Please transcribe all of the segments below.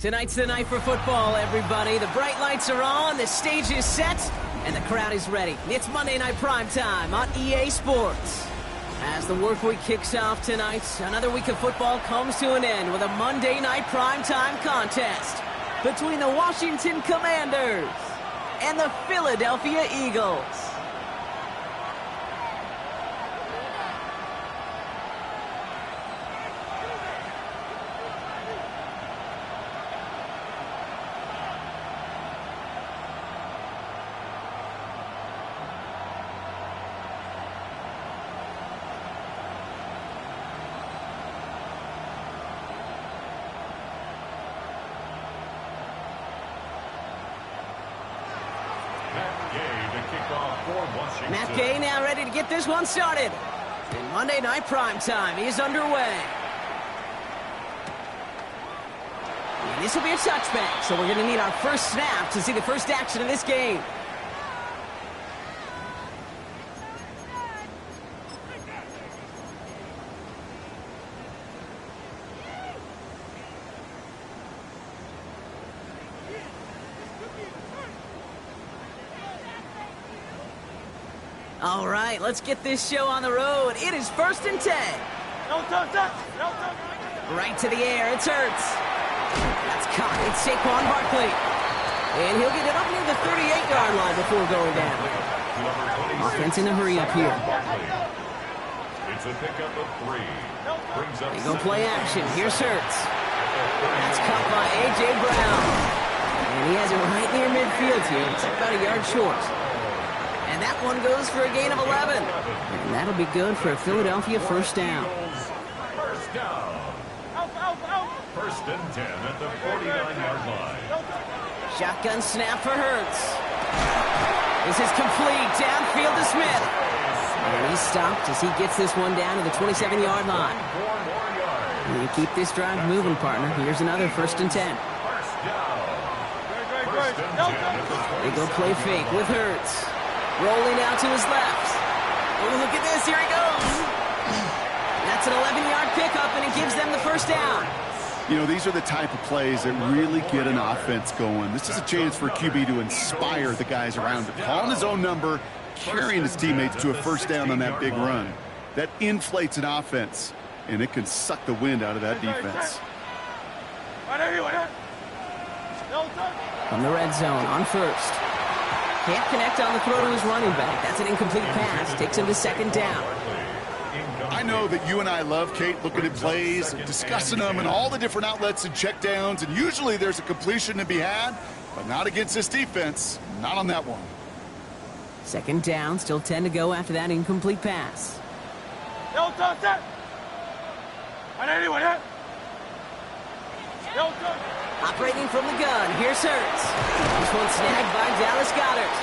Tonight's the night for football, everybody. The bright lights are on, the stage is set, and the crowd is ready. It's Monday Night Primetime on EA Sports. As the work week kicks off tonight, another week of football comes to an end with a Monday Night Primetime contest between the Washington Commanders and the Philadelphia Eagles. Matt Gay now ready to get this one started. And Monday Night Primetime is underway. And this will be a touchback, so we're going to need our first snap to see the first action of this game. All right, let's get this show on the road. It is 1st and 10. Right to the air, it's Hurts. That's caught, it's Saquon Barkley. And he'll get it up near the 38-yard line before going down. Offense in a hurry up here. It's a pickup of 3. They go play action, here's Hurts. That's caught by A.J. Brown. And he has it right near midfield here. It's about a yard short. And that one goes for a gain of 11. And that'll be good for a Philadelphia first down. First down. 1st and 10 at the 49-yard line. Shotgun snap for Hurts. This is complete. Downfield to Smith. And he's stopped as he gets this one down to the 27-yard line. You keep this drive moving, partner. Here's another 1st and 10. They go play fake with Hurts. Rolling out to his left. Oh, look at this. Here he goes. That's an 11-yard pickup, and it gives them the first down. You know, these are the type of plays that really get an offense going. This is a chance for QB to inspire the guys around him. Calling his own number, carrying his teammates to a first down on that big run. That inflates an offense, and it can suck the wind out of that defense. From the red zone on first. Can't connect on the throw to his running back. That's an incomplete pass. Takes him to 2nd down. I know that you and I love, Kate, looking at plays, discussing them, and all the different outlets and checkdowns, and usually there's a completion to be had, but not against this defense. Not on that one. 2nd down, still 10 to go after that incomplete pass. Operating from the gun, here's Hurts. This one snagged by Dallas Goedert.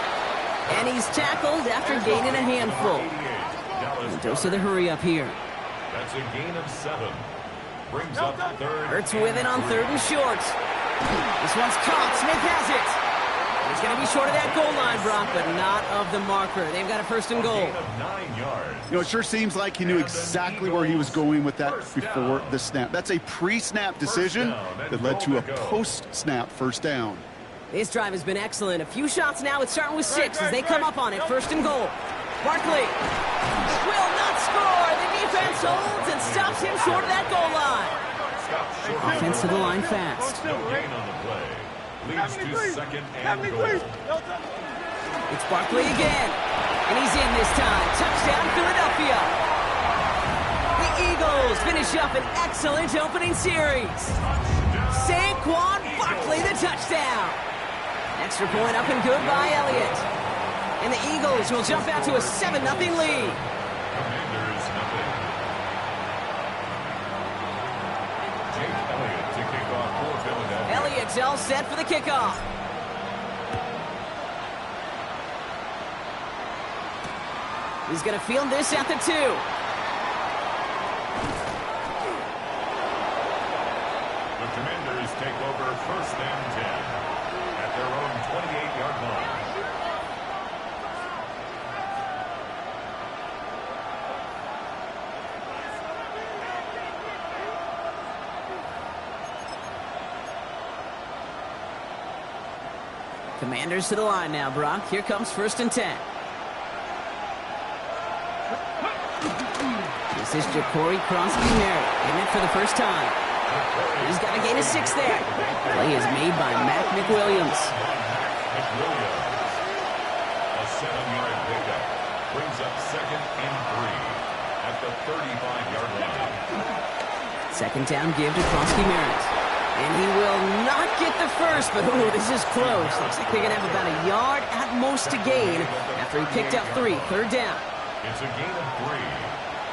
And he's tackled after gaining a handful. And goes to the hurry up here. That's a gain of 7. Brings up 3rd. Hurts with it on 3rd and short. This one's caught. Smith has it. He's going to be short of that goal line, Brock, but not of the marker. They've got a 1st and goal. Gain of 9 yards. You know, it sure seems like he knew exactly where he was going with that before the snap. That's a pre-snap decision that led to a post-snap first down. This drive has been excellent. A few shots now. It's starting with 6 as they come up on it. 1st and goal. Barkley will not score. The defense holds and stops him short of that goal line. Offense to the line fast. No gain on the play. Leads to 2nd and goal. It's Barkley again. And he's in this time. Touchdown, Philadelphia. The Eagles finish up an excellent opening series. Saquon Barkley, the touchdown. Extra point up and good by Elliott. And the Eagles will jump out to a 7-0 lead. Commanders nothing. Jake Elliott to kick off for Philadelphia. Elliott's all set for the kickoff. He's going to field this at the 2. The Commanders take over 1st and 10 at their own 28-yard line. Commanders to the line now, Brock. Here comes 1st and 10. This is Jacory Kronsky-Merritt getting it for the first time. He's got a gain of 6 there. Play is made by Mac McWilliams. A 7-yard pickup brings up 2nd and 3 at the 35-yard line. 2nd down give to Kronsky-Merritt. And he will not get the first, but ooh, this is close. Looks like they're going to have about a yard at most to gain after he picked up 3. 3rd down. It's a gain of 3.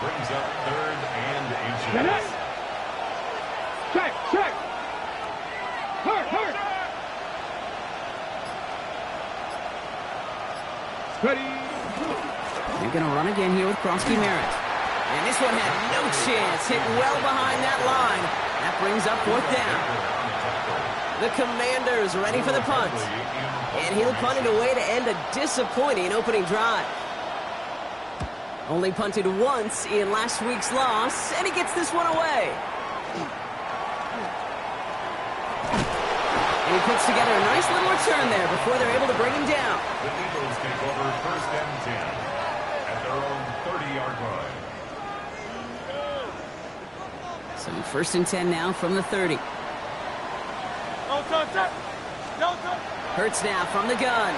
Brings up 3rd and inches. Check. Hurt. Ready. They're going to run again here with Kronsky-Merritt. And this one had no chance. Hit well behind that line. That brings up 4th down. The Commanders ready for the punt. And he'll punt it away to end a disappointing opening drive. Only punted once in last week's loss, and he gets this one away. And he puts together a nice little return there before they're able to bring him down. The Eagles take over 1st and 10 at their own 30-yard line. So 1st and 10 now from the 30. Hurts now from the gun.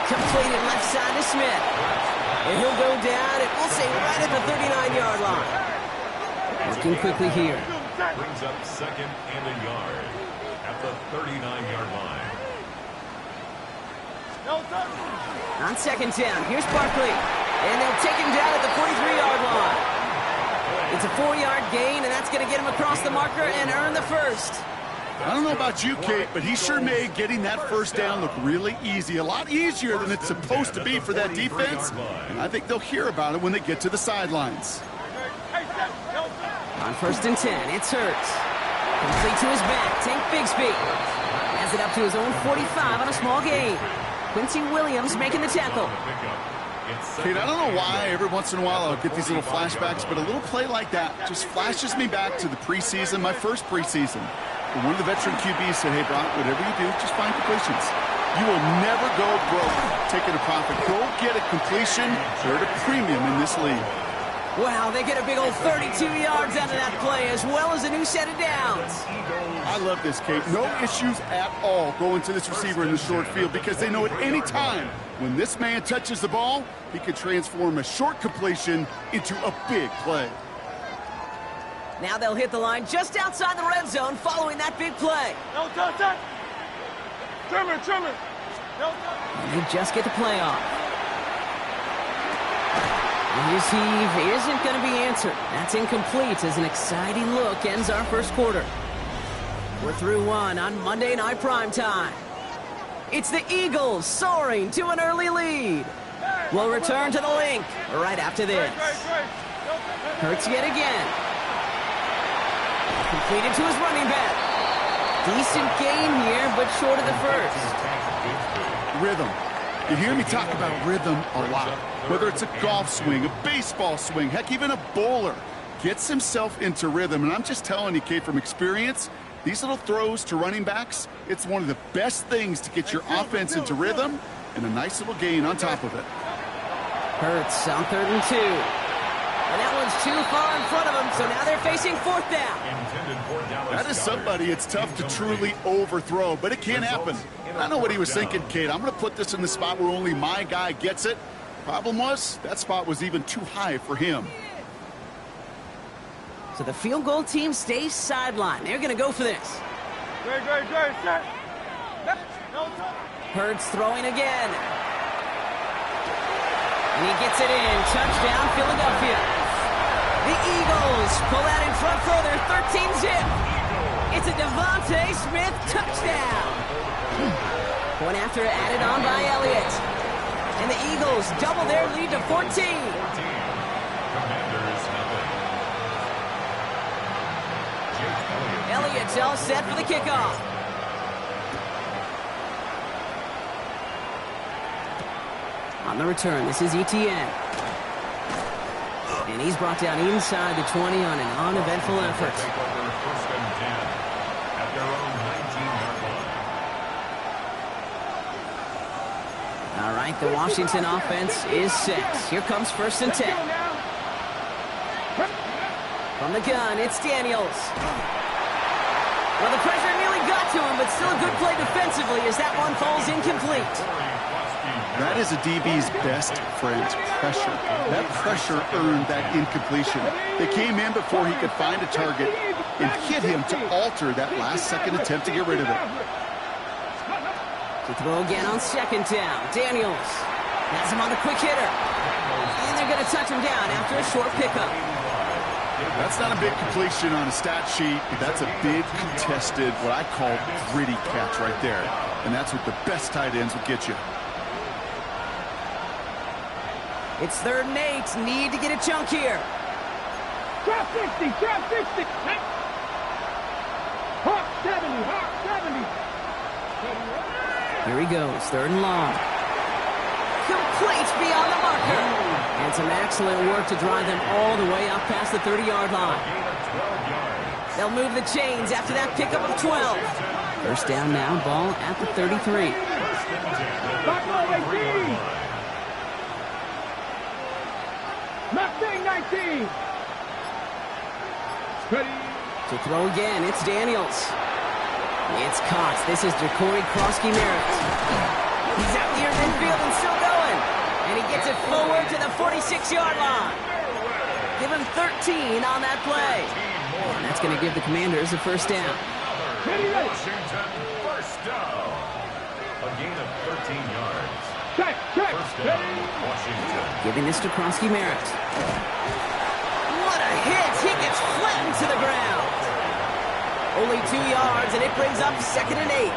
Completed left side to Smith. And he'll go down, and we'll say right at the 39-yard line. Working quickly here. Brings up 2nd and a yard at the 39-yard line. On 2nd down, here's Barkley. And they'll take him down at the 43-yard line. It's a 4-yard gain, and that's going to get him across the marker and earn the first. I don't know about you, Kate, but he sure made getting that 1st down look really easy. A lot easier than it's supposed to be for that defense. And I think they'll hear about it when they get to the sidelines. On 1st and 10, it's Hurts. Complete to his back, Tank Bigsby. Has it up to his own 45 on a small gain. Quincy Williams making the tackle. Kate, I don't know why every once in a while I'll get these little flashbacks, but a little play like that just flashes me back to the preseason, my first preseason. And one of the veteran QBs said, hey, Brock, whatever you do, just find completions. You will never go broke taking a profit. Go get a completion. They're at a premium in this league. Wow, they get a big old 32 yards out of that play, as well as a new set of downs. I love this, Kate. No issues at all going to this receiver in the short field because they know at any time when this man touches the ball, he can transform a short completion into a big play. Now they'll hit the line just outside the red zone following that big play. Trimmer. And they just get the play off. And his heave isn't going to be answered. That's incomplete as an exciting look ends our first quarter. We're through one on Monday Night Primetime. It's the Eagles soaring to an early lead. We'll return to the link right after this. Hurts yet again. Completed to his running back. Decent gain here, but short of the first. Rhythm. You hear me talk about rhythm a lot. Whether it's a golf swing, a baseball swing, heck, even a bowler gets himself into rhythm. And I'm just telling you, Kate, from experience, these little throws to running backs, it's one of the best things to get your offense into rhythm and a nice little gain on top of it. Hurts on 3rd and 2. And that one's too far in front of them, so now they're facing 4th down. That is somebody it's tough to truly overthrow, but it can happen. I know what he was thinking, Kate. I'm going to put this in the spot where only my guy gets it. Problem was, that spot was even too high for him. So the field goal team stays sidelined. They're going to go for this. Hurts throwing again. And he gets it in. Touchdown, Philadelphia. The Eagles pull out in front for their 13-zip. It's a Devontae Smith touchdown. Point after added on by Elliott. And the Eagles double their lead to 14. Elliott's all set for the kickoff. On the return, this is Etienne. And he's brought down inside the 20 on an uneventful effort. right, the Washington offense is set. Here comes 1st and 10. From the gun, it's Daniels. Well, the pressure nearly got to him, but still a good play defensively as that one falls incomplete. That is a DB's best friend, pressure. That pressure earned that incompletion. They came in before he could find a target and hit him to alter that last-second attempt to get rid of it. To throw again on 2nd down. Daniels has him on the quick hitter. And they're going to touch him down after a short pickup. That's not a big completion on a stat sheet. That's a big contested, what I call gritty catch right there. And that's what the best tight ends will get you. It's 3rd and 8. Need to get a chunk here. Drop 60, drop 60. Hawk 70, Hawk 70. Here he goes, 3rd and long. Complete beyond the marker. And some excellent work to drive them all the way up past the 30-yard line. They'll move the chains after that pickup of 12. 1st down now, ball at the 33. Mustang 19. Ready. To throw again, it's Daniels. It's caught. This is Jacory Krosky-Merritt. He's out near midfield and still going. And he gets it forward to the 46-yard line. Give him 13 on that play. And that's going to give the Commanders a 1st down. Washington, 1st down. A gain of 13 yards. Check, check. 1st down, Washington. Giving this to Krosky-Merritt. What a hit! He gets flattened to the ground. Only 2 yards, and it brings up 2nd and 8.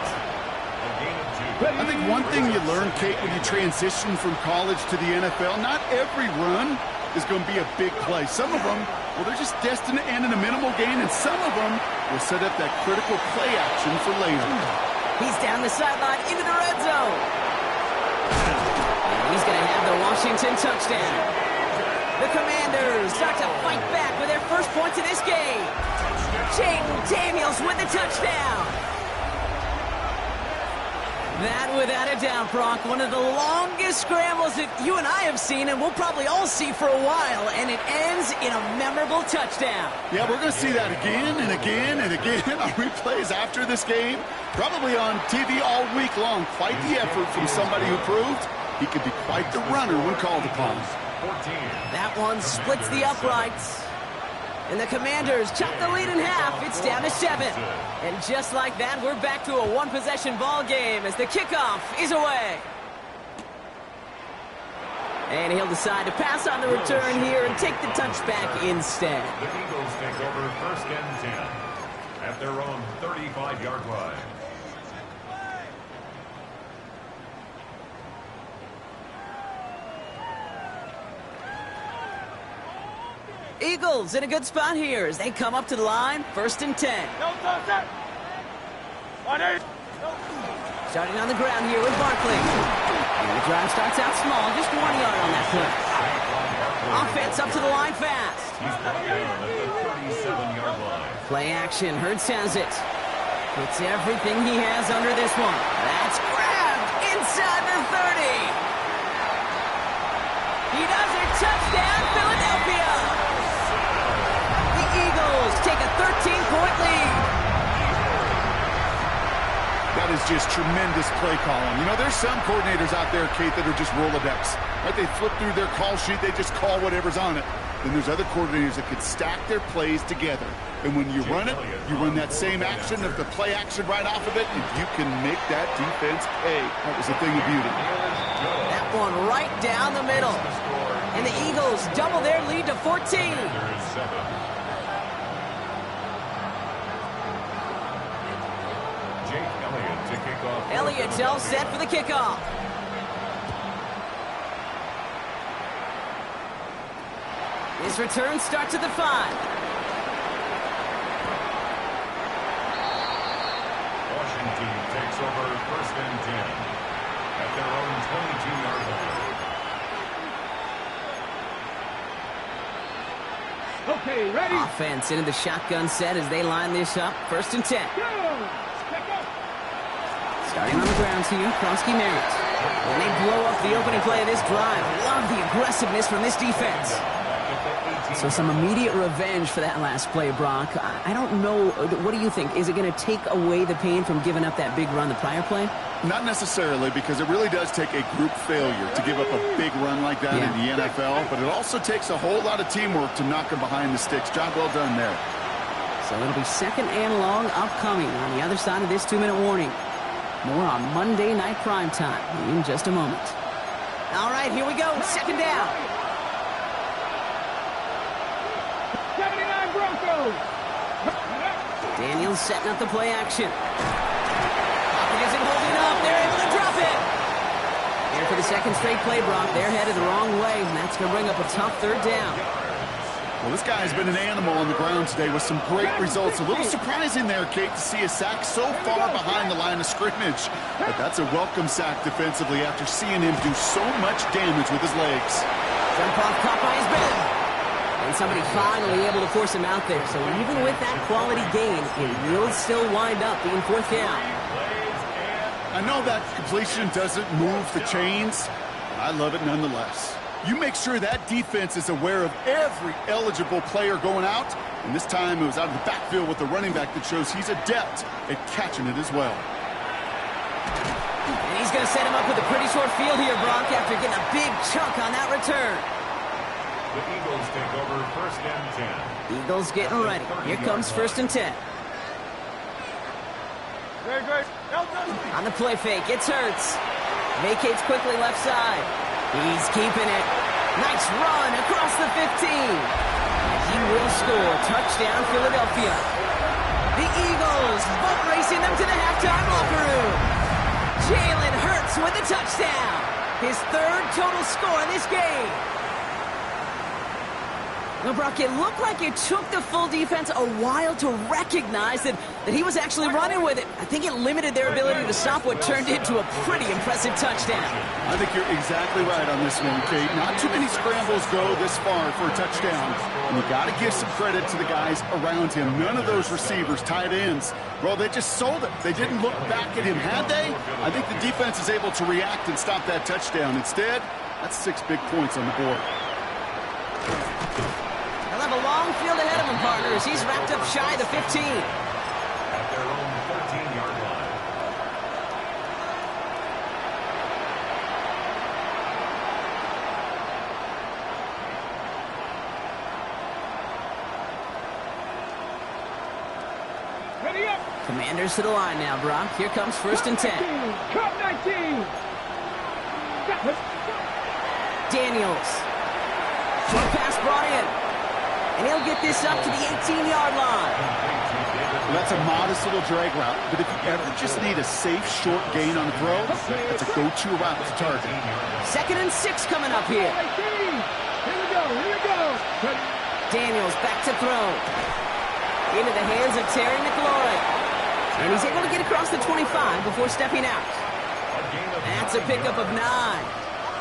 I think one thing you learn, Kate, when you transition from college to the NFL, not every run is going to be a big play. Some of them, well, they're just destined to end in a minimal gain, and some of them will set up that critical play action for later. He's down the sideline into the red zone. And he's going to have the Washington touchdown. The Commanders start to fight back with their first points of this game. Jaden Daniels with the touchdown. That, without a doubt, Brock, one of the longest scrambles that you and I have seen, and we'll probably all see for a while, and it ends in a memorable touchdown. Yeah, we're going to see that again and again and again on replays after this game. Probably on TV all week long. Quite the effort from somebody who proved he could be quite the runner when called upon. That one splits the uprights. And the Commanders chop the lead in half. It's down to 7. And just like that, we're back to a one-possession ball game as the kickoff is away. And he'll decide to pass on the return here and take the touchback instead. The Eagles take over 1st and 10 at their own 35-yard line. Eagles in a good spot here as they come up to the line, 1st and 10. Starting on the ground here with Barkley. And the drive starts out small, just 1 yard on that play. Offense up to the line fast. He's brought down at the 37-yard line. Play action, Hurts has it. Puts everything he has under this one. That's grabbed inside the 30. He does it, touchdown, Philadelphia. Eagles take a 13-point lead. That is just tremendous play calling. You know, there's some coordinators out there, Kate, that are just Rolodex. Right? They flip through their call sheet, they just call whatever's on it. Then there's other coordinators that could stack their plays together. And when you run it, you run that same action, of the play action right off of it, and you can make that defense pay. That was a thing of beauty. That one right down the middle. And the Eagles double their lead to 14. Elliott's all set for the kickoff. His return starts at the 5. Washington takes over 1st and 10 at their own 22-yard line. Okay, ready? Offense into the shotgun set as they line this up. 1st and 10. Starting on the ground here, Kronsky Merritt. And they blow up the opening play of this drive. Love the aggressiveness from this defense. So some immediate revenge for that last play, Brock. I don't know. What do you think? Is it going to take away the pain from giving up that big run the prior play? Not necessarily, because it really does take a group failure to give up a big run like that in the NFL. But it also takes a whole lot of teamwork to knock them behind the sticks. Job well done there. So it'll be 2nd and long upcoming on the other side of this 2-minute warning. More on Monday Night Primetime in just a moment. All right, here we go. 2nd down. 79 Broncos. Daniels setting up the play action. Pocket isn't holding up. They're able to drop it. Here for the 2nd straight play, Brock. They're headed the wrong way, and that's going to bring up a tough 3rd down. Well, this guy has been an animal on the ground today with some great results. A little surprising there, Kate, to see a sack so far behind the line of scrimmage. But that's a welcome sack defensively after seeing him do so much damage with his legs. Jump off caught by his bed. And somebody finally able to force him out there. So even with that quality gain, it will still wind up being 4th down. I know that completion doesn't move the chains, but I love it nonetheless. You make sure that defense is aware of every eligible player going out. And this time it was out of the backfield with the running back that shows he's adept at catching it as well. And he's going to set him up with a pretty short field here, Brock, after getting a big chunk on that return. The Eagles take over 1st and 10. Eagles getting ready. Here comes 1st and 10. Very good. On the play fake, it's Hurts. Vacates quickly left side. He's keeping it. Nice run across the 15. And he will score. Touchdown, Philadelphia. The Eagles boat racing them to the halftime locker room. Jalen Hurts with the touchdown. His 3rd total score in this game. Well, Brock, it looked like it took the full defense a while to recognize that he was actually running with it. I think it limited their ability to stop what turned into a pretty impressive touchdown. I think you're exactly right on this one, Kate. Not too many scrambles go this far for a touchdown. And you got to give some credit to the guys around him. None of those receivers, tight ends, well, they just sold it. They didn't look back at him, had they? I think the defense is able to react and stop that touchdown. Instead, that's 6 big points on the board. They'll have a long field ahead of him, partners. He's wrapped up shy of the 15. At their own 13-yard line. Ready up. Commanders to the line now, Brock. Here comes 1st and 10. Cut 19. Daniels. Short pass brought in. And he'll get this up to the 18-yard line. Well, that's a modest little drag route, but if you ever just need a safe, short gain on the throw, that's a go-to route to target. 2nd and 6 coming up here. Here we go. Daniels back to throw. Into the hands of Terry McLaurin. And he's able to get across the 25 before stepping out. That's a pickup of 9.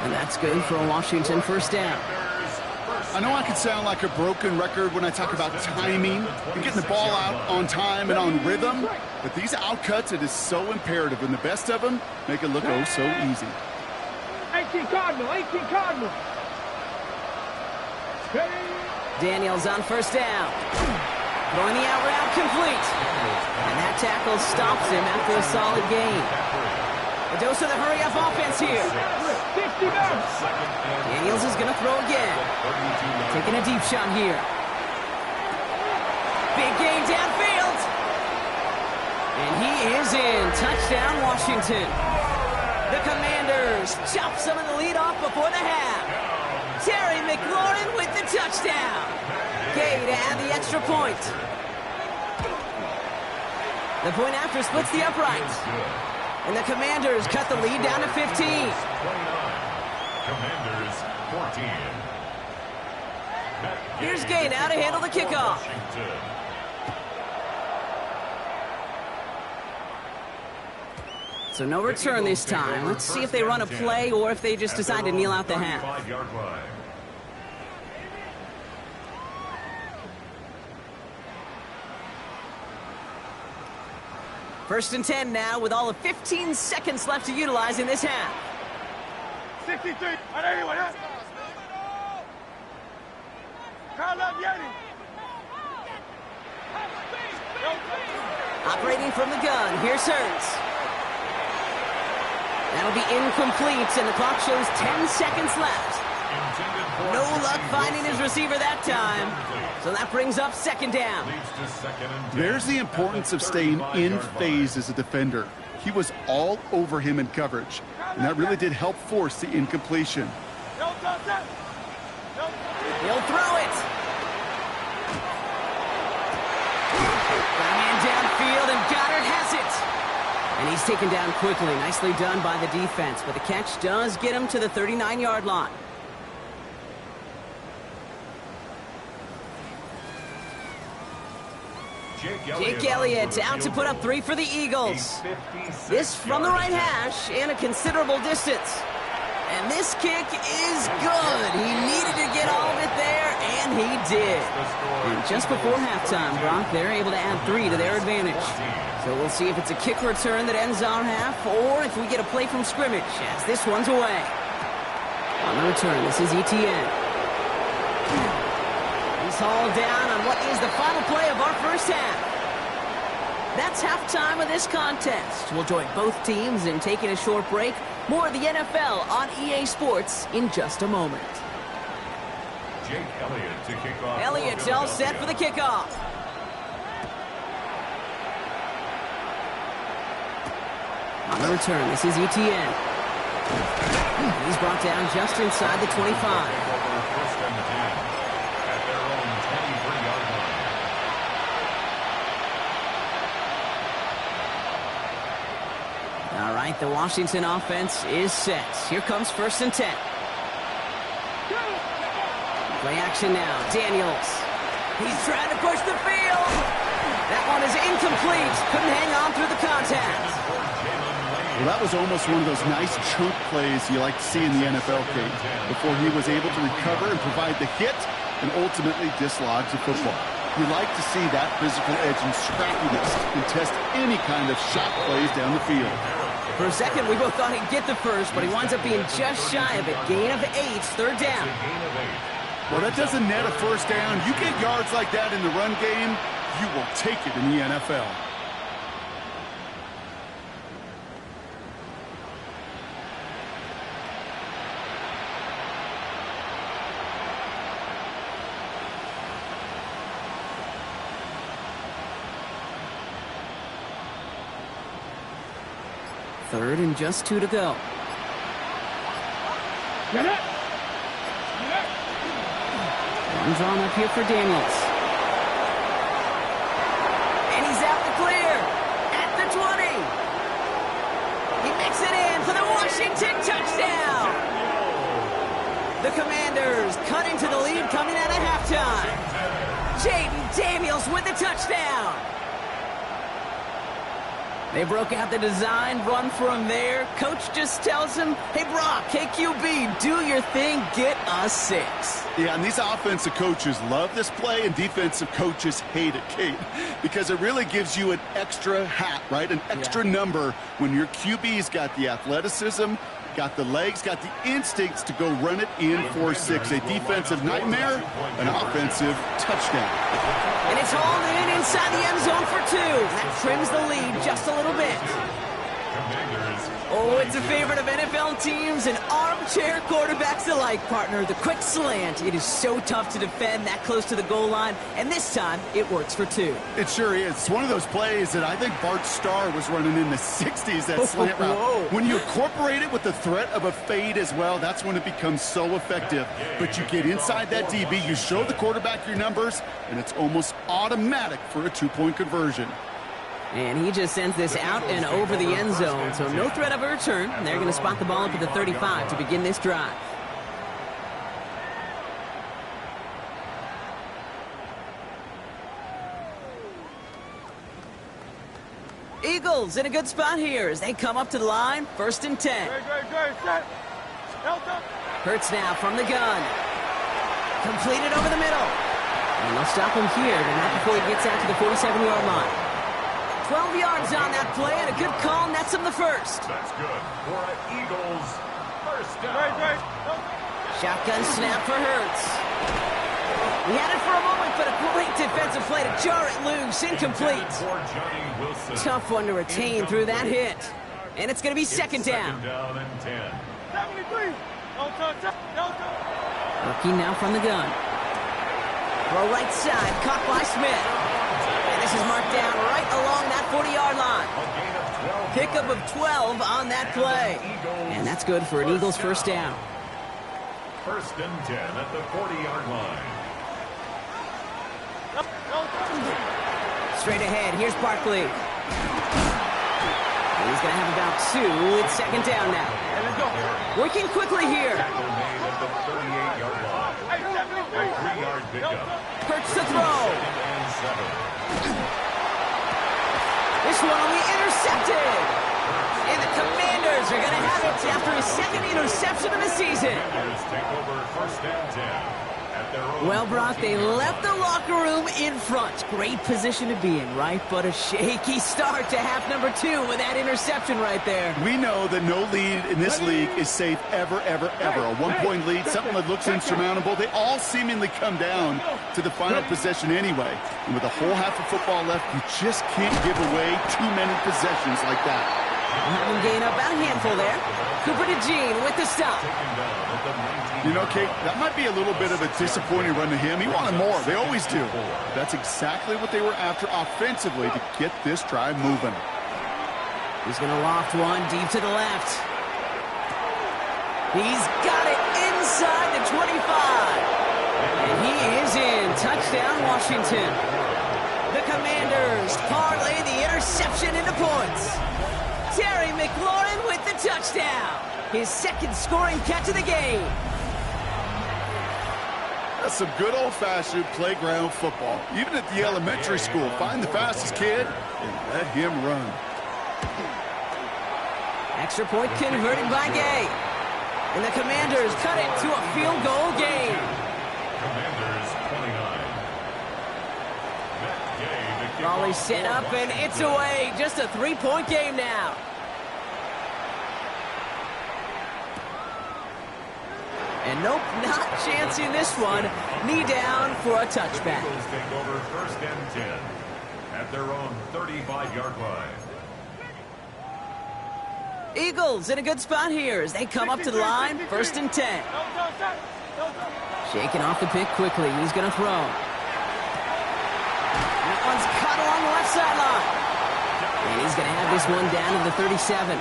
And that's good for a Washington 1st down. I know I can sound like a broken record when I talk about timing and getting the ball out on time and on rhythm, but these outcuts, it is so imperative, and the best of them make it look oh so easy. 18 Cardinal. Daniels on 1st down. Throwing the out route complete. And that tackle stops him after a solid gain. A dose of the hurry-up offense here. 50 yards. Daniels is going to throw again. Taking a deep shot here. Big gain downfield. And he is in. Touchdown, Washington. The Commanders chop some of the lead off before the half. Terry McLaurin with the touchdown. Gay to add the extra point. The point after splits the uprights. And the Commanders cut the lead down to 15. 29. Commanders 14. Here's Gay now to handle the kickoff. So no return this time. Let's see if they run a play or if they just decide to kneel out the half. First and 10 now with all of 15 seconds left to utilize in this half. 63. Anyone else? Call up Yeti. Operating from the gun, here's Hurts. That'll be incomplete, and the clock shows 10 seconds left. No luck finding his receiver that time. So that brings up second down. There's the importance of staying in phase as a defender. He was all over him in coverage, and that really did help force the incompletion. He'll throw it. Got a man downfield, and Goddard has it. And he's taken down quickly. Nicely done by the defense, but the catch does get him to the 39-yard line. Jake Elliott out to put up 3 for the Eagles. This from the right hash and a considerable distance. And this kick is good. He needed to get all of it there, and he did. And just before halftime, Brock, they're able to add 3 to their advantage. So we'll see if it's a kick return that ends our half, or if we get a play from scrimmage, as this one's away. On the return, this is Etienne. He's hauled down on what is the final play of our first half. That's halftime of this contest. We'll join both teams in taking a short break. More of the NFL on EA Sports in just a moment. Jake Elliott to kick off. Elliott all set for the kickoff. On the return, this is Etienne. He's brought down just inside the 25. First and 10 at their own 23-yard line. All right, the Washington offense is set. Here comes first and 10. Play action now. Daniels. He's trying to push the field. That one is incomplete. Couldn't hang on through the contact. Well, that was almost one of those nice chunk plays you like to see in the NFL, Kate, before he was able to recover and provide the hit and ultimately dislodge the football. You like to see that physical edge and scrappiness and test any kind of shot plays down the field. For a second, we both thought he'd get the first, but he winds up being just shy of it. Gain of 8, third down. Well, that doesn't net a first down. You get yards like that in the run game, you will take it in the NFL. Third and just 2 to go. Get it. One drawn up here for Daniels. And he's out the clear at the 20. He makes it in for the Washington touchdown. The Commanders cut into the lead coming out of halftime. Jaden Daniels with the touchdown. They broke out the design run for him there. Coach just tells him, hey, Brock, KQB, do your thing, get us 6. Yeah, and these offensive coaches love this play, and defensive coaches hate it, Kate, because it really gives you an extra hat, right? An extra number when your QB's got the athleticism, got the legs, got the instincts to go run it in for 6. A defensive nightmare, an offensive touchdown. And it's hauled in inside the end zone for 2. That trims the lead just a little bit. Oh, it's a favorite of NFL teams and armchair quarterbacks alike, partner. The quick slant. It is so tough to defend that close to the goal line, and this time it works for 2. It sure is. It's one of those plays that I think Bart Starr was running in the 60s, that slant route. Whoa. When you incorporate it with the threat of a fade as well, that's when it becomes so effective. But you get inside that DB, you show the quarterback your numbers, and it's almost automatic for a 2-point conversion. And he just sends this out and over the end zone, so no threat of a return. They're going to spot the ball up at the 35 to begin this drive. Eagles in a good spot here as they come up to the line, first and 10. Set. Hurts now from the gun. Completed over the middle. And they'll stop him here, but not before he gets out to the 47-yard line. 12 yards on that play, and a good call nets him the first. That's good for an Eagles first down. Right. Shotgun snap for Hurts. He had it for a moment, but a great defensive play to jar it loose. Incomplete. For Johnny Wilson. Tough one to retain through that hit. And it's going to be second down. Second down and 10. 73. No touch. Working now from the gun. Throw right side, caught by Smith. And this is marked down right along that 40-yard line. A gain of 12. Pickup of 12 on that play. And that's good for an Eagles first down. First and 10 at the 40-yard line. Straight ahead, here's Barkley. He's going to have about 2. It's second down now. Working quickly here. Tackle made at the 38-yard line. A 3-yard pickup. Hurts to throw. Second and 7. This one will be intercepted. And the Commanders are going to have it after his second interception of the season. Commanders take over first and 10. Well, Brock, they left the locker room in front. Great position to be in, right? But a shaky start to half number 2 with that interception right there. We know that no lead in this league is safe ever. A one-point lead, something that looks insurmountable. They all seemingly come down to the final possession anyway. And with a whole half of football left, you just can't give away too many possessions like that. Have him gain up about a handful there. Cooper to Gene with the stop. You know, Kate, that might be a little bit of a disappointing run to him. He wanted more. They always do. That's exactly what they were after offensively to get this drive moving. He's going to loft one deep to the left. He's got it inside the 25. And he is in. Touchdown, Washington. The Commanders parlay the interception into points. Terry McLaurin with the touchdown. His second scoring catch of the game. That's some good old-fashioned playground football. Even at the elementary school, find the fastest kid and let him run. Extra point converted by Gay. And the Commanders cut it to a field goal game. Commanders 29. Raleigh set up, and it's away. Just a 3-point game now. And nope, not chancing this one. Knee down for a touchback. Eagles take over first and 10 at their own 35-yard line. Eagles in a good spot here as they come up to the line. First and 10. Shaking off the pick quickly. He's going to throw. That one's caught along the left sideline. And he's going to have this one down to the 37.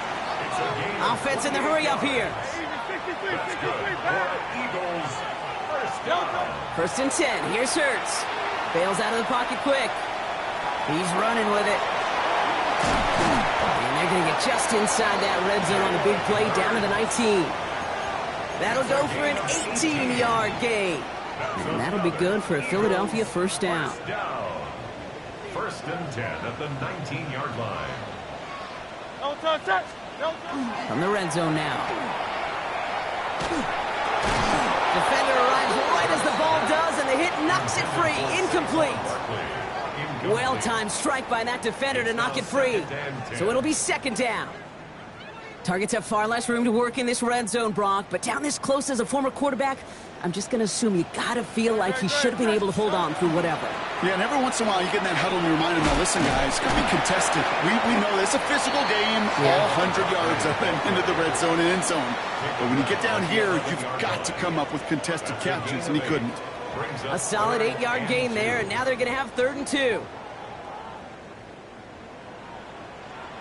Offense in the hurry up here. That's good for Eagles first down. First and 10. Here's Hurts. Bails out of the pocket quick. He's running with it. And they're going to get just inside that red zone on a big play down to the 19. That'll go for an 18-yard gain. And that'll be good for a Philadelphia first down. First and 10 at the 19-yard line. From the red zone now. Defender arrives right as the ball does, and the hit knocks it free. Incomplete. Well-timed strike by that defender to knock it free. So it'll be second down. Targets have far less room to work in this red zone, Brock, but down this close as a former quarterback, I'm just going to assume you got to feel like he should have been able to hold on through whatever. Yeah, and every once in a while you get in that huddle and you remind him, now listen, guys, it's going to be contested. We know it's a physical game, all 100 yards up and into the red zone and end zone. But when you get down here, you've got to come up with contested catches, and he couldn't. A solid 8-yard gain there, and now they're going to have 3rd and 2.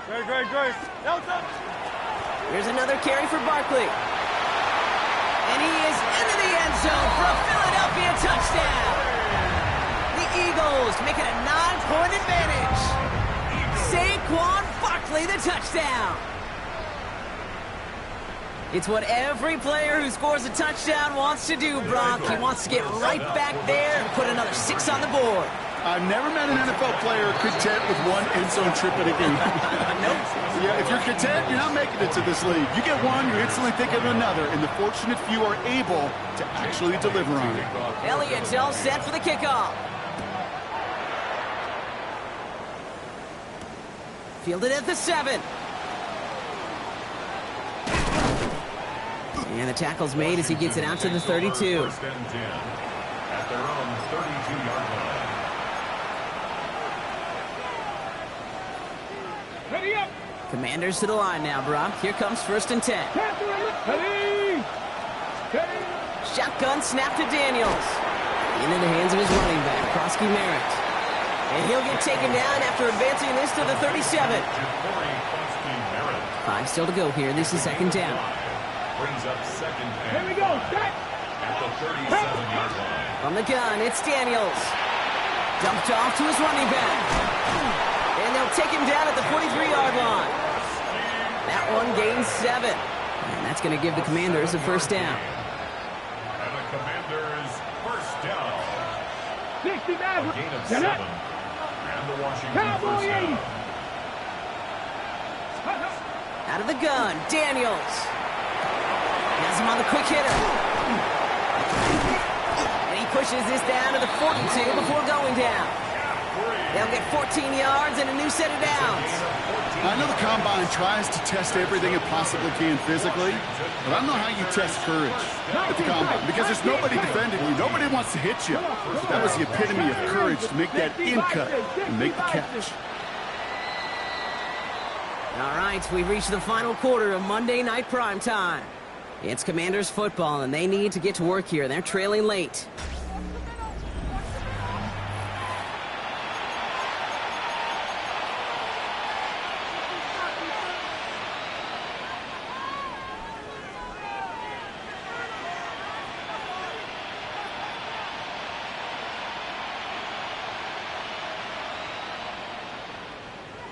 Great. Here's another carry for Barkley. And he is into the end zone for a Philadelphia touchdown. The Eagles make it a 9-point advantage. Saquon Barkley, the touchdown. It's what every player who scores a touchdown wants to do, Brock. He wants to get right back there and put another 6 on the board. I've never met an NFL player content with one end zone trip at a game. Nope. Yeah, if you're content, you're not making it to this league. You get one, you're instantly thinking of another, and the fortunate few are able to actually deliver on it. Elliott's all set for the kickoff. Fielded at the 7. And the tackle's made as he gets it out to the 32. First and 10 at their own 32-yard line. Ready up. Commanders to the line now, Brock. Here comes 1st and 10. Ready. Shotgun snap to Daniels. Into the hands of his running back, Krosky Merritt. And he'll get taken down after advancing this to the 37. 5 still to go here. This is 2nd down. Brings up 2nd and Here we go. Set. at the 37-yard line. From the gun, it's Daniels. Dumped off to his running back. And they'll take him down at the 43-yard line. That one gains 7. And that's going to give the Commanders a 1st down. And the Commanders first down. 60 A Maverick. gain of Set 7. up. And the Washington Cowboy first 80. down. Out of the gun, Daniels. Has him on the quick hitter. And he pushes this down to the 42 before going down. They'll get 14 yards and a new set of downs. I know the Combine tries to test everything it possibly can physically, but I don't know how you test courage at the Combine because there's nobody defending you. Nobody wants to hit you. That was the epitome of courage to make that in cut and make the catch. All right, we've reached the final quarter of Monday Night Primetime. It's Commanders football, and they need to get to work here. They're trailing late.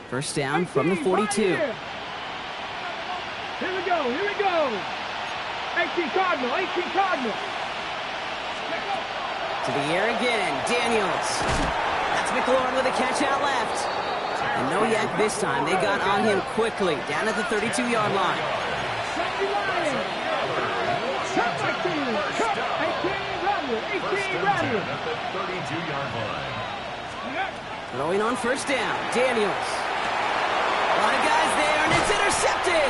First down from the 42. Here we go. Here we go. 18 Cardinal. 18 Cardinal. To the air again, Daniels. That's McLaurin with a catch out left. And no yak this time. They got on him quickly, down at the 32-yard line. 70 Lions. Cut my team. Cut. 18 Rattler. 18 Rattler. At the 32-yard line. Throwing on first down, Daniels. A lot of guys there, and it's intercepted.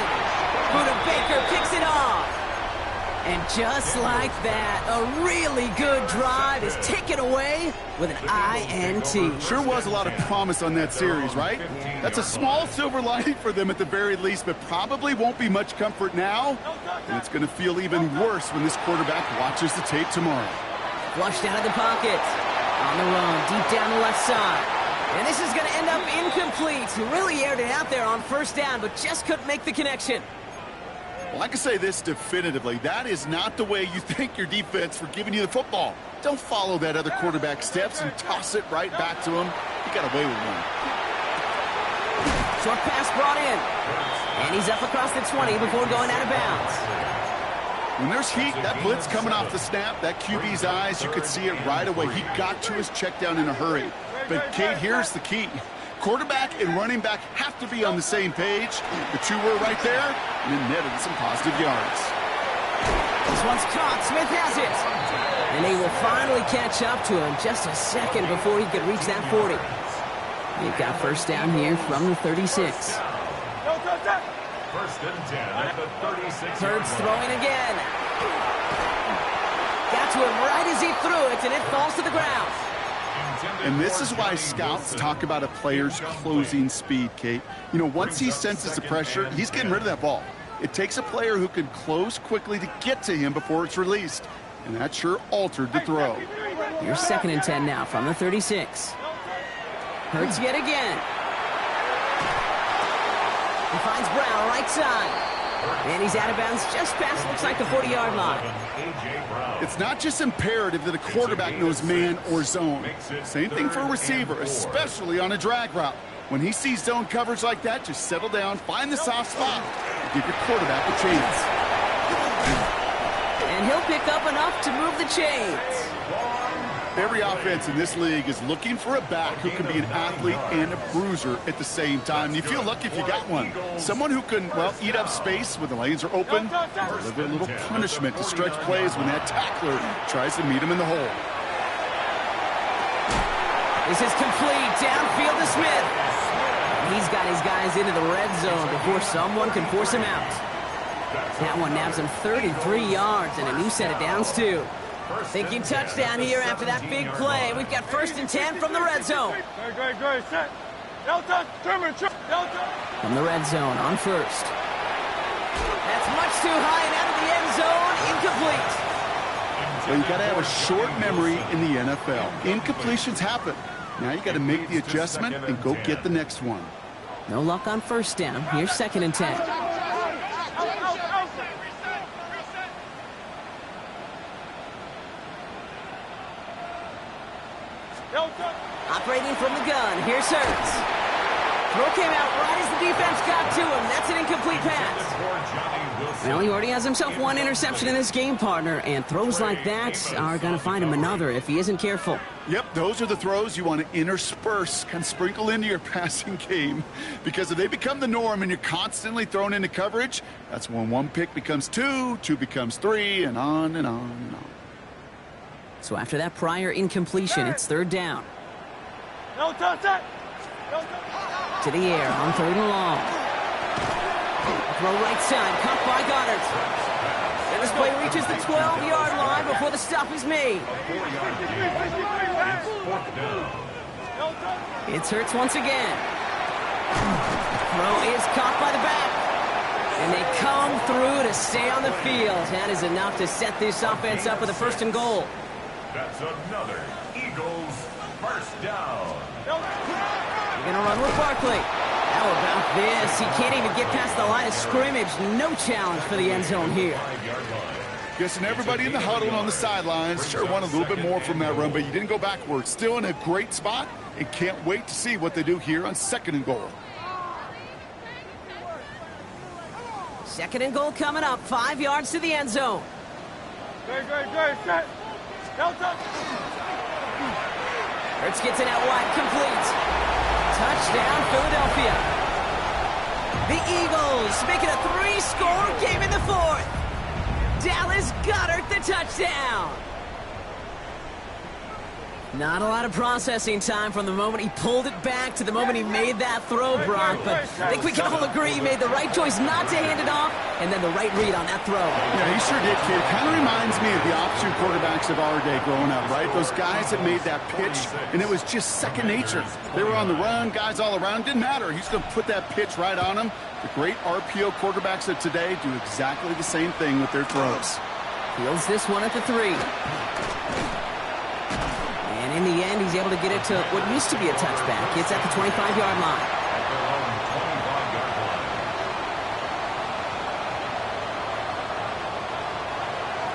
Buda Baker picks it off. And just like that, a really good drive is taken away with an INT. Sure was a lot of promise on that series, right? That's a small silver lining for them at the very least, but probably won't be much comfort now. And it's going to feel even worse when this quarterback watches the tape tomorrow. Flushed out of the pocket. On the run, deep down the left side. And this is going to end up incomplete. He really aired it out there on first down, but just couldn't make the connection. Well, I can say this definitively. That is not the way you thank your defense for giving you the football. Don't follow that other quarterback steps and toss it right back to him. You got away with one. Short pass brought in. And he's up across the 20 before going out of bounds. When there's heat, that blitz coming off the snap, that QB's eyes, you could see it right away. He got to his check down in a hurry. But, Kate, here's the key. Quarterback and running back have to be on the same page. The two were right there, and it netted some positive yards. This one's caught. Smith has it. And they will finally catch up to him just a second before he could reach that 40. They've got first down here from the 36. First and 10 at the 36. Hurts throwing again. Got to him right as he threw it, and it falls to the ground. And this is why scouts talk about a player's closing speed, Kate. You know, once he senses the pressure, he's getting rid of that ball. It takes a player who can close quickly to get to him before it's released. And that sure altered the throw. Here's 2nd and 10 now from the 36. Hurts yet again. He finds Brown right side. And he's out of bounds just past, looks like, the 40-yard line. It's not just imperative that a quarterback knows man or zone. Same thing for a receiver, especially on a drag route. When he sees zone coverage like that, just settle down, find the soft spot, and give your quarterback a chance. And he'll pick up enough to move the chains. Every offense in this league is looking for a back who can be an athlete and a bruiser at the same time. You feel lucky if you got one. Someone who can, well, eat up space when the lanes are open, deliver a little punishment to stretch plays when that tackler tries to meet him in the hole. This is complete. Downfield to Smith. he's got his guys into the red zone before someone can force him out. That one nabs him 33 yards and a new set of downs, too. Thinking touchdown here after that big play. We've got 1st and 10 from the red zone. From the red zone on 1st. That's much too high and out of the end zone. Incomplete. Well, you got to have a short memory in the NFL. Incompletions happen. Now you got to make the adjustment and go get the next one. No luck on 1st down. Here's 2nd and 10. Operating from the gun. Here's Hurts. Throw came out right as the defense got to him. That's an incomplete pass. Well, he already has himself one interception in this game, partner, and throws like that are going to find him another if he isn't careful. Yep, those are the throws you want to intersperse, kind of sprinkle into your passing game, because if they become the norm and you're constantly thrown into coverage, that's when one pick becomes two becomes three, and on and on and on. So after that prior incompletion, it's 3rd down. To the air on 3rd and long. Throw right side, caught by Goddard. And this play reaches the 12-yard line before the stop is made. It's Hurts once again. Throw is caught by the back. And they come through to stay on the field. That is enough to set this offense up with a 1st and goal. That's another Eagles 1st down. They're going to run with Barkley. How about this? He can't even get past the line of scrimmage. No challenge for the end zone here. Guessing everybody in the huddle on the sidelines sure want a little bit more from that run, but you didn't go backwards. Still in a great spot, and can't wait to see what they do here on 2nd and goal. 2nd and goal coming up. 5 yards to the end zone. Hurts gets it out wide, complete. Touchdown, Philadelphia. The Eagles make it a 3-score game in the 4th. Dallas Goedert the touchdown. Not a lot of processing time from the moment he pulled it back to the moment he made that throw, Brock. But I think we can all agree he made the right choice not to hand it off, and then the right read on that throw. Yeah, he sure did, kid. Kind of reminds me of the option quarterbacks of our day growing up, right? Those guys that made that pitch, and it was just second nature. They were on the run, guys all around. Didn't matter. He's going to put that pitch right on them. The great RPO quarterbacks of today do exactly the same thing with their throws. Fields this one at the 3. And in the end, he's able to get it to what used to be a touchback. It's at the 25-yard line.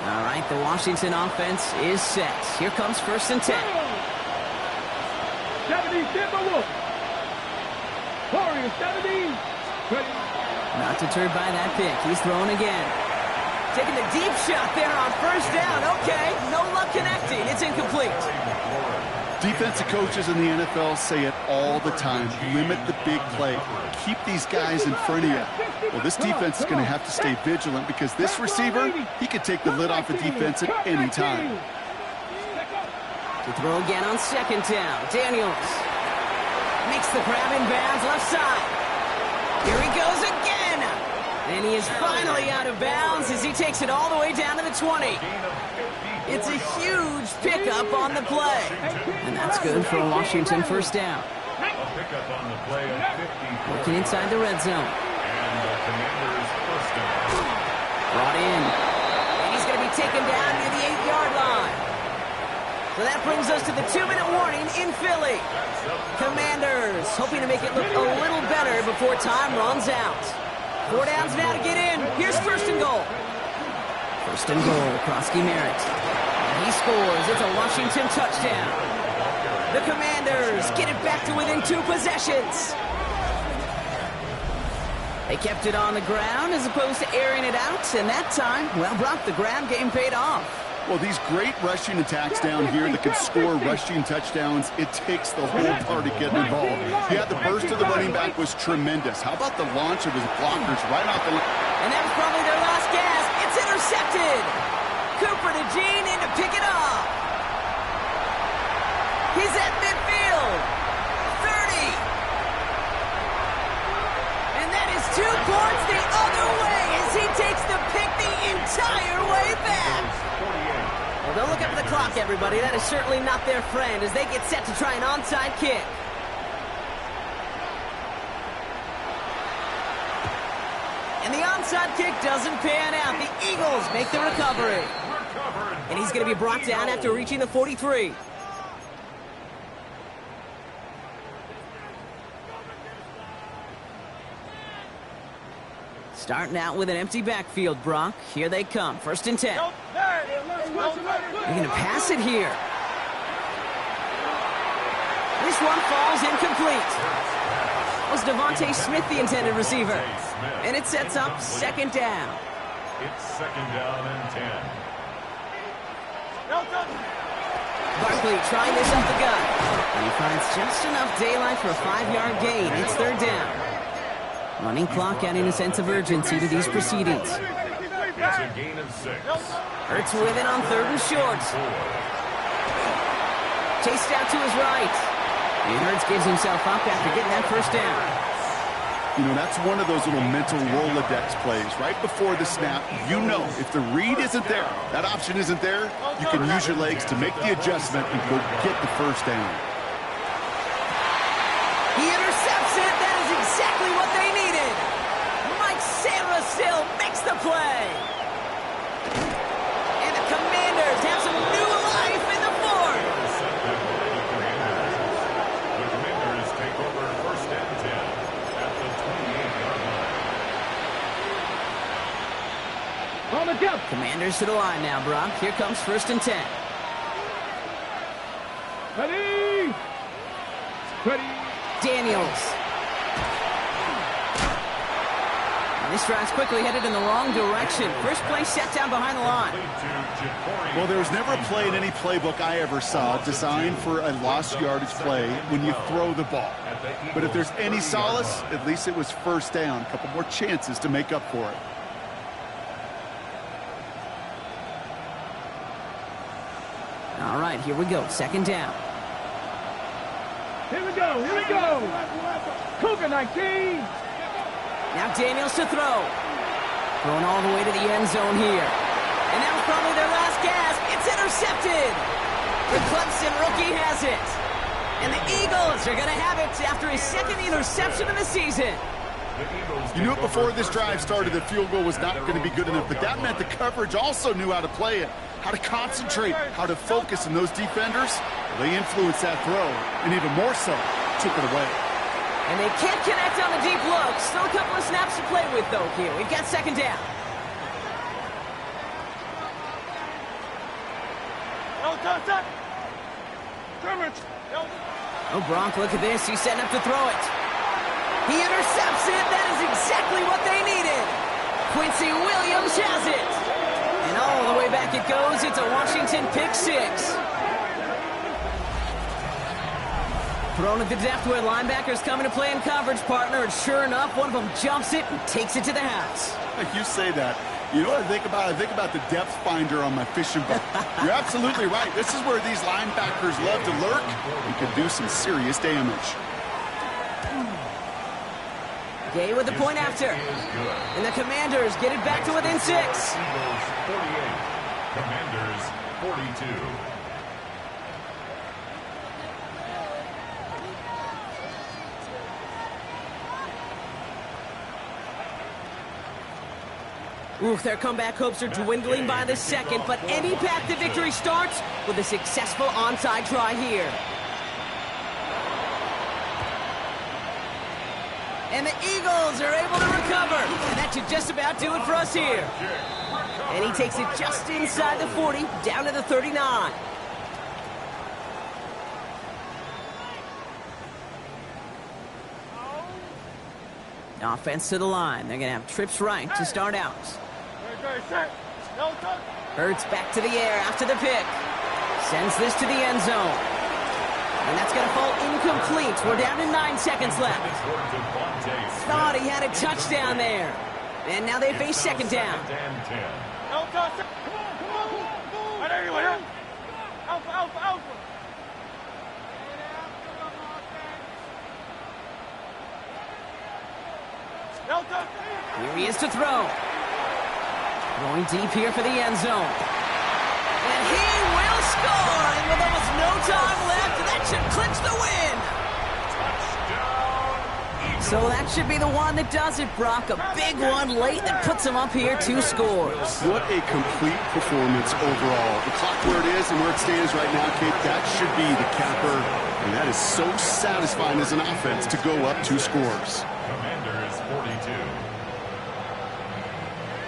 All right, the Washington offense is set. Here comes 1st and 10. 70, Warriors 70. Not deterred by that pick. He's throwing again. Taking the deep shot there on 1st down. Okay, no luck connecting. It's incomplete. Defensive coaches in the NFL say it all the time. Limit the big play. Keep these guys in front of you. Well, this defense is going to have to stay vigilant because this receiver, he could take the lid off the defense at any time. To throw again on 2nd down. Daniels makes the grab in bounds left side. Here he goes again. And he is finally out of bounds as he takes it all the way down to the 20. It's a huge pickup on the play. And that's good for a Washington 1st down. Working inside the red zone. Brought in. And he's going to be taken down near the 8-yard line. So that brings us to the 2-minute warning in Philly. Commanders hoping to make it look a little better before time runs out. 4 downs now to get in. Here's 1st and goal. 1st and goal, Krosky Merritt. And he scores. It's a Washington touchdown. The Commanders get it back to within 2 possessions. They kept it on the ground as opposed to airing it out. And that time, well, Brock, the ground game paid off. Well, these great rushing attacks down here that can score rushing touchdowns, it takes the whole party getting involved. Yeah, the burst of the running back was tremendous. How about the launch of his blockers right off the line? And that was probably their last gasp. It's intercepted. Cooper to Jean in to pick it up. He's at midfield. 30. 2 points the other way as he takes the pick the entire way back. Well, don't look up at the clock, everybody. That is certainly not their friend as they get set to try an onside kick. And the onside kick doesn't pan out. The Eagles make the recovery. And he's going to be brought down after reaching the 43. Starting out with an empty backfield, Brock. Here they come. 1st and 10. They're going to pass it here. This one falls incomplete. Was Devontae Smith the intended receiver? And it sets up 2nd down. It's 2nd down and 10. Barkley trying this up the gut. And he finds just enough daylight for a 5-yard gain. It's 3rd down. Running clock adding a sense of urgency to these proceedings. It's a gain of 6. Hurts with it on 3rd and short. Chased out to his right. And Hurts gives himself up after getting that 1st down. You know, that's one of those little mental Rolodex plays. Right before the snap, you know if the read isn't there, that option isn't there, you can use your legs to make the adjustment and go get the 1st down. He intercepts it. That is exactly what they needed. Mike Sarah still makes the play. And the Commanders have some new life in the 4th. The Commanders take over 1st and 10 at the 28-yard line. On the jump. Commanders to the line now, Brock. Here comes 1st and 10. Ready. Ready. Daniels. And this drive's quickly headed in the wrong direction. First play set down behind the line. Well, there was never a play in any playbook I ever saw designed for a lost yardage play when you throw the ball. But if there's any solace, at least it was 1st down. A couple more chances to make up for it. All right, here we go. 2nd down. Here we go. Here we go. Cougar 19. Now Daniels to throw. Going all the way to the end zone here. And that was probably their last gasp. It's intercepted. The Clemson rookie has it. And the Eagles are going to have it after his 2nd interception of the season. You knew it before this drive started that field goal was not going to be good enough, but that meant the coverage also knew how to play it, how to concentrate, how to focus, and those defenders, they influenced that throw, and even more so, took it away. And they can't connect on the deep look. Still a couple of snaps to play with, though, here. We've got 2nd down. Oh, Bronk, look at this. He's setting up to throw it. He intercepts it. That is exactly what they needed. Quincy Williams has it. And all the way back it goes. It's a Washington pick 6. Thrown at the depth where linebackers coming to play in coverage, partner. And sure enough, one of them jumps it and takes it to the house. You say that. You know what I think about? I think about the depth finder on my fishing boat. You're absolutely right. This is where these linebackers love to lurk and could do some serious damage. Gay with the point after. And the Commanders get it back to within 6. Eagles 48, Commanders 42. Oof, their comeback hopes are dwindling by the 2nd, but any path to victory starts with a successful onside try here. And the Eagles are able to recover. And that should just about do it for us here. And he takes it just inside the 40, down to the 39. Offense to the line. They're going to have trips right to start out. Hurts back to the air after the pick. Sends this to the end zone. And that's going to fall incomplete. We're down to 9 seconds left. Thought he had a touchdown there. And now they face 2nd down. Here he is to throw. Going deep here for the end zone. And he will score! And with almost no time left, that should clinch the win! So that should be the one that does it, Brock. A big one late that puts him up here 2 scores. What a complete performance overall. The clock where it is and where it stands right now, Kate, that should be the capper. And that is so satisfying as an offense to go up 2 scores. Commanders 42.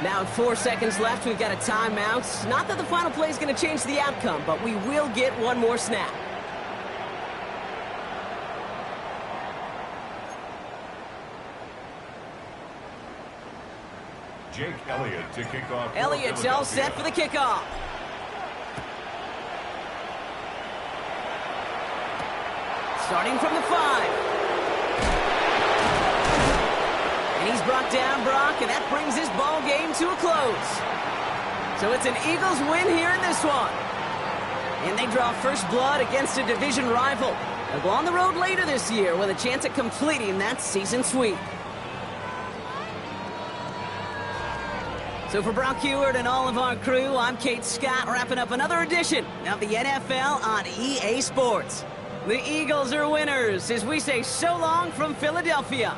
Now 4 seconds left, we've got a timeout. Not that the final play is going to change the outcome, but we will get one more snap. Jake Elliott to kick off. Elliott's all set for the kickoff. Starting from the 5. And he's brought down, Brock, and that brings his ball game to a close. So it's an Eagles win here in this one. And they draw first blood against a division rival. They'll go on the road later this year with a chance at completing that season sweep. So for Brock Heward and all of our crew, I'm Kate Scott, wrapping up another edition of the NFL on EA Sports. The Eagles are winners as we say so long from Philadelphia.